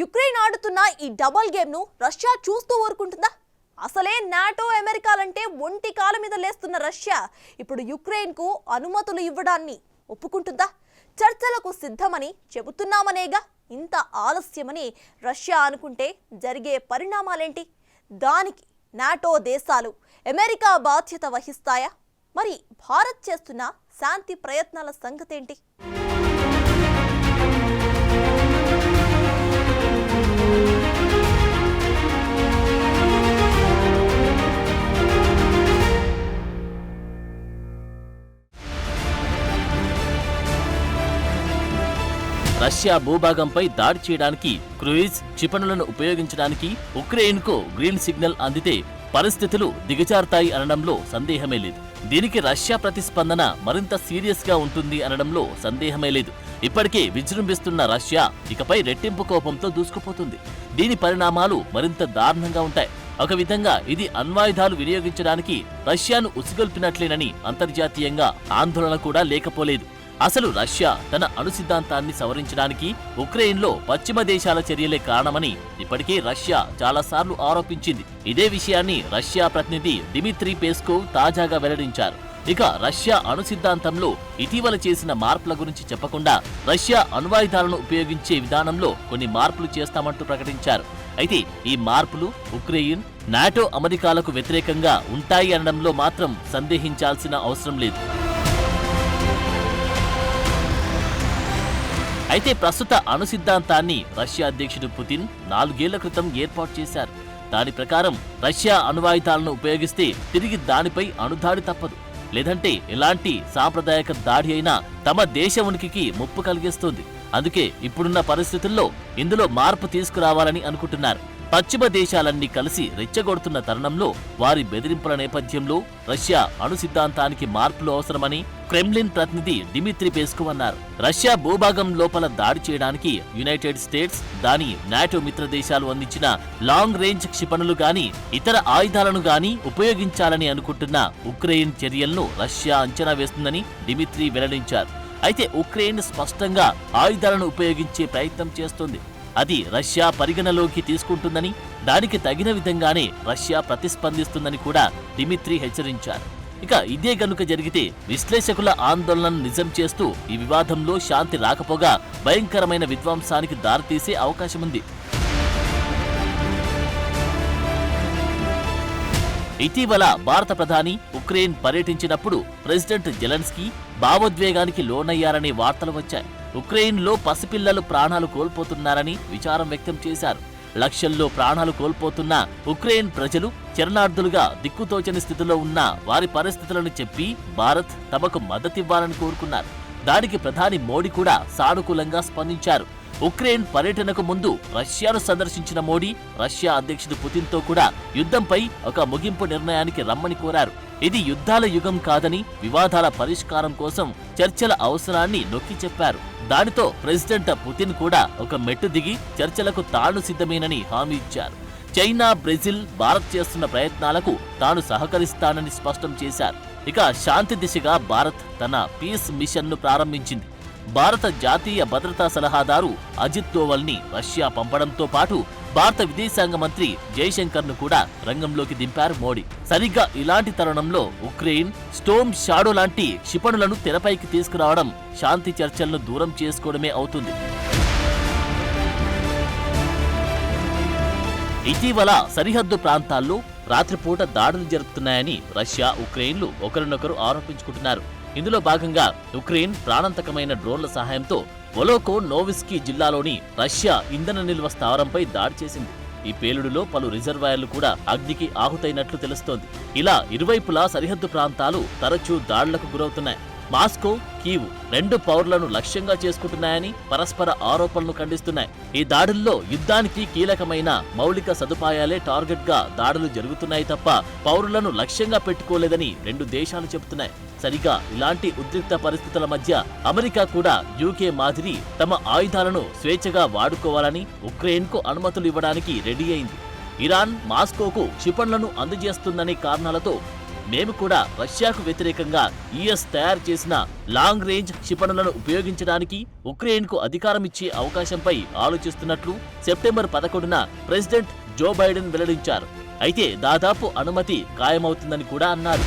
Ukraine ఆడుతున్న ఈ double game ను రష్యా చూస్తూ ఊరుకుంటుందా? అసలే నాటో అమెరికాలంటే ఒంటి కాల మీద లేస్తున్న రష్యా ఇప్పుడు యుక్రెయిన్ కు అనుమతులు ఇవ్వడాన్ని ఒప్పుకుంటుందా? చర్చలకు సిద్ధమని చెబుతున్నామనేగా ఇంత ఆలస్యమని రష్యా అనుకుంటే జరిగే పరిణామాలేంటి? దానికి నాటో దేశాలు అమెరికా బాధ్యత వహిస్తాయా? మరి భారత్ చేస్తున్న శాంతి ప్రయత్నాల సంగతేంటి? రష్యా భూభాగంపై దాడి చేయడానికి క్రూయిజ్ క్షిపణులను ఉపయోగించడానికి ఉక్రెయిన్కు గ్రీన్ సిగ్నల్ అందితే పరిస్థితులు దిగజారుతాయి అనడంలో సందేహమే లేదు. దీనికి రష్యా ప్రతిస్పందన మరింత సీరియస్ గా ఉంటుంది అనడంలో సందేహమే లేదు. ఇప్పటికే విజృంభిస్తున్న రష్యా ఇకపై రెట్టింపు కోపంతో దూసుకుపోతుంది. దీని పరిణామాలు మరింత దారుణంగా ఉంటాయి. ఒక విధంగా ఇది అణ్వాయుధాలు వినియోగించడానికి రష్యాను ఉసిగొల్పినట్లేనని అంతర్జాతీయంగా ఆందోళన కూడా లేకపోలేదు. అసలు రష్యా తన అణు సిద్ధాంతాన్ని సవరించడానికి ఉక్రెయిన్లో పశ్చిమ దేశాల చర్యలే కారణమని ఇప్పటికే రష్యా చాలాసార్లు ఆరోపించింది. ఇదే విషయాన్ని రష్యా ప్రతినిధి డిమిత్రీ పేస్కోవ్ తాజాగా వెల్లడించారు. ఇక రష్యా అణు సిద్ధాంతంలో ఇటీవల చేసిన మార్పుల గురించి చెప్పకుండా రష్యా అణ్వాయుధాలను ఉపయోగించే విధానంలో కొన్ని మార్పులు చేస్తామంటూ ప్రకటించారు. అయితే ఈ మార్పులు ఉక్రెయిన్, నాటో అమెరికాలకు వ్యతిరేకంగా ఉంటాయి అనడంలో మాత్రం సందేహించాల్సిన అవసరం లేదు. అయితే ప్రస్తుత అణు సిద్ధాంతాన్ని రష్యా అధ్యక్షుడు పుతిన్ 4 ఏళ్ల క్రితం ఏర్పాటు చేశారు. దాని ప్రకారం రష్యా అణ్వాయుధాలను ఉపయోగిస్తే తిరిగి దానిపై అణుదాడి తప్పదు. లేదంటే ఎలాంటి సాంప్రదాయక దాడి అయినా తమ దేశ ఉనికికి ముప్పు కలిగిస్తుంది. అందుకే ఇప్పుడున్న పరిస్థితుల్లో ఇందులో మార్పు తీసుకురావాలని అనుకుంటున్నారు. పశ్చిమ దేశాలన్నీ కలిసి రెచ్చగొడుతున్న తరుణంలో వారి బెదిరింపుల నేపథ్యంలో రష్యా అణు సిద్ధాంతానికి మార్పులు అవసరమని క్రెమ్లిన్ ప్రతినిధి డిమిత్రీ పేస్కోవ్ అన్నారు. రష్యా భూభాగం లోపల దాడి చేయడానికి యునైటెడ్ స్టేట్స్, దాని నాటో మిత్ర దేశాలు అందించిన లాంగ్ రేంజ్ క్షిపణులు గాని ఇతర ఆయుధాలను గాని ఉపయోగించాలని అనుకుంటున్న ఉక్రెయిన్ చర్యలను రష్యా అంచనా వేస్తుందని డిమిత్రీ వెల్లడించారు. అయితే ఉక్రెయిన్ స్పష్టంగా ఆయుధాలను ఉపయోగించే ప్రయత్నం చేస్తుంది. అది రష్యా పరిగణలోకి తీసుకుంటుందని, దానికి తగిన విధంగానే రష్యా ప్రతిస్పందిస్తుందని కూడా డిమిత్రీ హెచ్చరించారు. ఇక ఇదే గనుక జరిగితే విశ్లేషకుల ఆందోళనను నిజం చేస్తూ ఈ వివాదంలో శాంతి రాకపోగా భయంకరమైన విధ్వంసానికి దారితీసే అవకాశముంది. ఇటీవల భారత ప్రధాని ఉక్రెయిన్ పర్యటించినప్పుడు ప్రెసిడెంట్ జెలెన్స్కీ భావోద్వేగానికి లోనయ్యారనే వార్తలు వచ్చాయి. ఉక్రెయిన్లో పసిపిల్లలు ప్రాణాలు కోల్పోతున్నారని విచారం వ్యక్తం చేశారు. లక్షల్లో ప్రాణాలు కోల్పోతున్న ఉక్రెయిన్ ప్రజలు శరణార్థులుగా దిక్కుతోచని స్థితిలో ఉన్న వారి పరిస్థితులను చెప్పి భారత్ తమకు మద్దతివ్వాలని కోరుకున్నారు. దానికి ప్రధాని మోడీ కూడా సానుకూలంగా స్పందించారు. ఉక్రెయిన్ పర్యటనకు ముందు రష్యాను సందర్శించిన మోడీ రష్యా అధ్యక్షుడు పుతిన్తో కూడా యుద్ధంపై ఒక ముగింపు నిర్ణయానికి రమ్మని కోరారు. ఇది యుద్ధాల యుగం కాదని, వివాదాల పరిష్కారం కోసం చర్చల అవసరాన్ని నొక్కి చెప్పారు. దానితో ప్రెసిడెంట్ పుతిన్ కూడా ఒక మెట్టు దిగి చర్చలకు తాను సిద్ధమేనని హామీ ఇచ్చారు. చైనా, బ్రెజిల్, భారత్ చేస్తున్న ప్రయత్నాలకు తాను సహకరిస్తానని స్పష్టం చేశారు. ఇక శాంతి దిశగా భారత్ తన పీస్ మిషన్ను ప్రారంభించింది. భారత జాతీయ భద్రతా సలహాదారు అజిత్ దోవల్ని రష్యా పంపడంతో పాటు భారత విదేశాంగ మంత్రి జైశంకర్ను కూడా రంగంలోకి దింపారు మోడీ. సరిగ్గా ఇలాంటి తరుణంలో ఉక్రెయిన్ స్టోమ్ షాడో లాంటి క్షిపణులను తెరపైకి తీసుకురావడం శాంతి చర్చలను దూరం చేసుకోవడమే అవుతుంది. ఇటీవల సరిహద్దు ప్రాంతాల్లో రాత్రిపూట దాడులు జరుపుతున్నాయని రష్యా, ఉక్రెయిన్లు ఒకరినొకరు ఆరోపించుకుంటున్నారు. ఇందులో భాగంగా ఉక్రెయిన్ ప్రాణాంతకమైన డ్రోన్ల సహాయంతో వొలోకో నోవిస్కీ జిల్లాలోని రష్యా ఇంధన నిల్వ స్థావరంపై దాడి చేసింది. ఈ పేలుడులో పలు రిజర్వాయర్లు కూడా అగ్నికి ఆహుతైనట్లు తెలుస్తోంది. ఇలా ఇరువైపులా సరిహద్దు ప్రాంతాలు తరచూ దాడులకు గురవుతున్నాయి. మాస్కో, కీవ్ 2 పౌరులను లక్ష్యంగా చేసుకుంటున్నాయని పరస్పర ఆరోపణలు ఖండిస్తున్నాయి. ఈ దాడుల్లో యుద్ధానికి కీలకమైన మౌలిక సదుపాయాలే టార్గెట్ గా దాడులు జరుగుతున్నాయి తప్ప పౌరులను లక్ష్యంగా పెట్టుకోలేదని 2 దేశాలు చెబుతున్నాయి. సరిగా ఇలాంటి ఉద్రిక్త పరిస్థితుల మధ్య అమెరికా కూడా యూకే మాదిరి తమ ఆయుధాలను స్వేచ్ఛగా వాడుకోవాలని ఉక్రెయిన్కు అనుమతులు ఇవ్వడానికి రెడీ అయింది. ఇరాన్ మాస్కోకు క్షిపణులను అందజేస్తుందనే కారణాలతో మేము కూడా రష్యాకు వ్యతిరేకంగా యుఎస్ తయారు చేసిన లాంగ్ రేంజ్ క్షిపణులను ఉపయోగించడానికి ఉక్రెయిన్కు అధికారం ఇచ్చే అవకాశంపై ఆలోచిస్తున్నట్లు సెప్టెంబర్ 11న ప్రెసిడెంట్ జో బైడెన్ వెల్లడించారు. అయితే దాదాపు అనుమతి ఖాయమవుతుందని కూడా అన్నారు.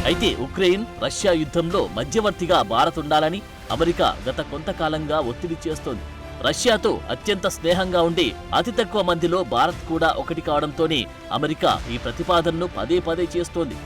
అయితే ఉక్రెయిన్ రష్యా యుద్ధంలో మధ్యవర్తిగా భారత్ ఉండాలని అమెరికా గత కొంతకాలంగా ఒత్తిడి చేస్తోంది. రష్యాతో అత్యంత స్నేహంగా ఉండి అతి తక్కువ మందిలో భారత్ కూడా ఒకటి కావడంతోనే అమెరికా ఈ ప్రతిపాదనను పదే పదే చేస్తోంది.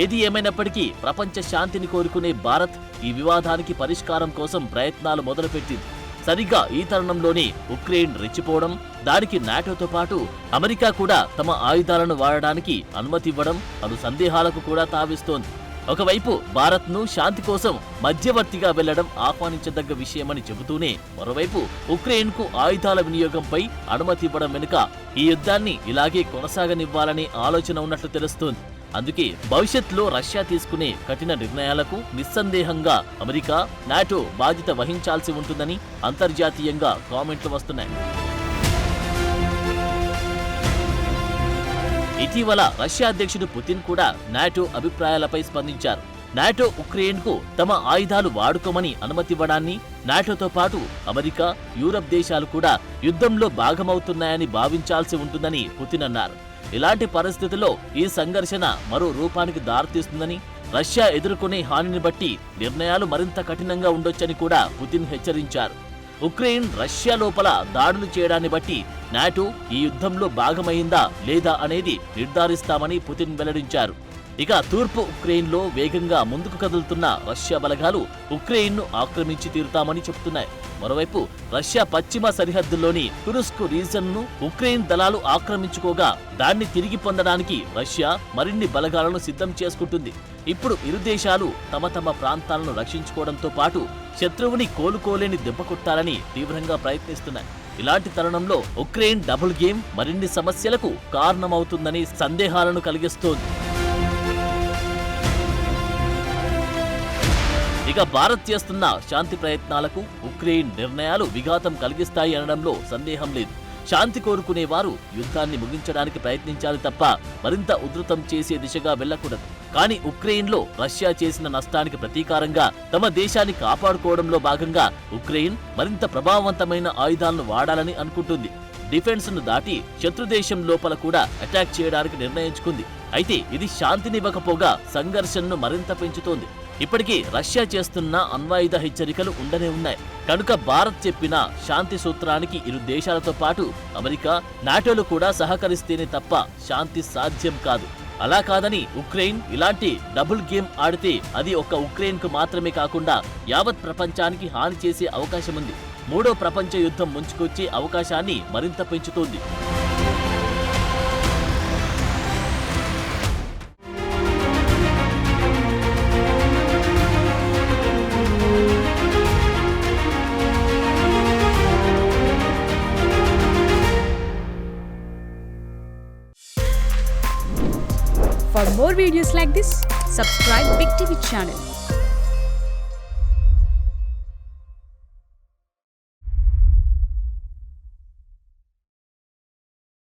ఏది ఏమైనప్పటికీ ప్రపంచ శాంతిని కోరుకునే భారత్ ఈ వివాదానికి పరిష్కారం కోసం ప్రయత్నాలు మొదలుపెట్టింది. సరిగ్గా ఈ తరుణంలోనే ఉక్రెయిన్ రెచ్చిపోవడం, దానికి నాటోతో పాటు అమెరికా కూడా తమ ఆయుధాలను వాడడానికి అనుమతి ఇవ్వడం పలు సందేహాలకు కూడా తావిస్తోంది. ఒకవైపు భారత్ను శాంతి కోసం మధ్యవర్తిగా వెళ్లడం ఆహ్వానించదగ్గ విషయమని చెబుతూనే మరోవైపు ఉక్రెయిన్కు ఆయుధాల వినియోగంపై అనుమతి ఇవ్వడం వెనుక ఈ యుద్ధాన్ని ఇలాగే కొనసాగనివ్వాలనే ఆలోచన ఉన్నట్లు తెలుస్తోంది. అందుకే భవిష్యత్తులో రష్యా తీసుకునే కఠిన నిర్ణయాలకు నిస్సందేహంగా అమెరికా, నాటో బాధ్యత వహించాల్సి ఉంటుందని అంతర్జాతీయంగా కామెంట్లు వస్తున్నాయి. ఇటీవల రష్యా అధ్యక్షుడు పుతిన్ కూడా నాటో అభిప్రాయాలపై స్పందించారు. నాటో ఉక్రెయిన్కు తమ ఆయుధాలు వాడుకోమని అనుమతివ్వడాన్ని నాటోతో పాటు అమెరికా, యూరప్ దేశాలు కూడా యుద్ధంలో భాగమవుతున్నాయని భావించాల్సి ఉంటుందని పుతిన్ అన్నారు. ఇలాంటి పరిస్థితుల్లో ఈ సంఘర్షణ మరో రూపానికి దారితీస్తుందని, రష్యా ఎదుర్కొనే హానిని బట్టి నిర్ణయాలు మరింత కఠినంగా ఉండొచ్చని కూడా పుతిన్ హెచ్చరించారు. ఉక్రెయిన్ రష్యా లోపల దాడులు చేయడాన్ని బట్టి నాటో ఈ యుద్ధంలో భాగమైందా లేదా అనేది నిర్ధారిస్తామని పుతిన్ వెల్లడించారు. ఇక తూర్పు ఉక్రెయిన్లో వేగంగా ముందుకు కదులుతున్న రష్యా బలగాలు ఉక్రెయిన్ను ఆక్రమించి తీరుతామని చెబుతున్నాయి. మరోవైపు రష్యా పశ్చిమ సరిహద్దుల్లోని కురుస్క్ రీజన్ను ఉక్రెయిన్ దళాలు ఆక్రమించుకోగా దాన్ని తిరిగి పొందడానికి రష్యా మరిన్ని బలగాలను సిద్ధం చేసుకుంటుంది. ఇప్పుడు ఇరు దేశాలు తమ తమ ప్రాంతాలను రక్షించుకోవడంతో పాటు శత్రువుని కోలుకోలేని దెబ్బ కొట్టాలని తీవ్రంగా ప్రయత్నిస్తున్నాయి. ఇలాంటి తరుణంలో ఉక్రెయిన్ డబుల్ గేమ్ మరిన్ని సమస్యలకు కారణమవుతుందని సందేహాలను కలిగిస్తోంది. ఇక భారత్ చేస్తున్న శాంతి ప్రయత్నాలకు ఉక్రెయిన్ నిర్ణయాలు విఘాతం కలిగిస్తాయి అనడంలో సందేహం లేదు. శాంతి కోరుకునేవారు యుద్ధాన్ని ముగించడానికి ప్రయత్నించాలి తప్ప మరింత ఉధృతం చేసే దిశగా వెళ్లకూడదు. కానీ ఉక్రెయిన్లో రష్యా చేసిన నష్టానికి ప్రతీకారంగా తమ దేశాన్ని కాపాడుకోవడంలో భాగంగా ఉక్రెయిన్ మరింత ప్రభావవంతమైన ఆయుధాలను వాడాలని అనుకుంటుంది. డిఫెన్స్ ను దాటి శత్రుదేశం లోపల కూడా అటాక్ చేయడానికి నిర్ణయించుకుంది. అయితే ఇది శాంతినివ్వకపోగా సంఘర్షణను మరింత పెంచుతోంది. ఇప్పటికీ రష్యా చేస్తున్న అణ్వాయుధ హెచ్చరికలు ఉండనే ఉన్నాయి. కనుక భారత్ చెప్పిన శాంతి సూత్రానికి ఇరు దేశాలతో పాటు అమెరికా, నాటోలు కూడా సహకరిస్తేనే తప్ప శాంతి సాధ్యం కాదు. అలా కాదని ఉక్రెయిన్ ఇలాంటి డబుల్ గేమ్ ఆడితే అది ఒక్క ఉక్రెయిన్కు మాత్రమే కాకుండా యావత్ ప్రపంచానికి హాని చేసే అవకాశం ఉంది. మూడో ప్రపంచ యుద్ధం ముంచుకొచ్చే అవకాశాన్ని మరింత పెంచుతోంది. For more videos like this, subscribe Big TV channel.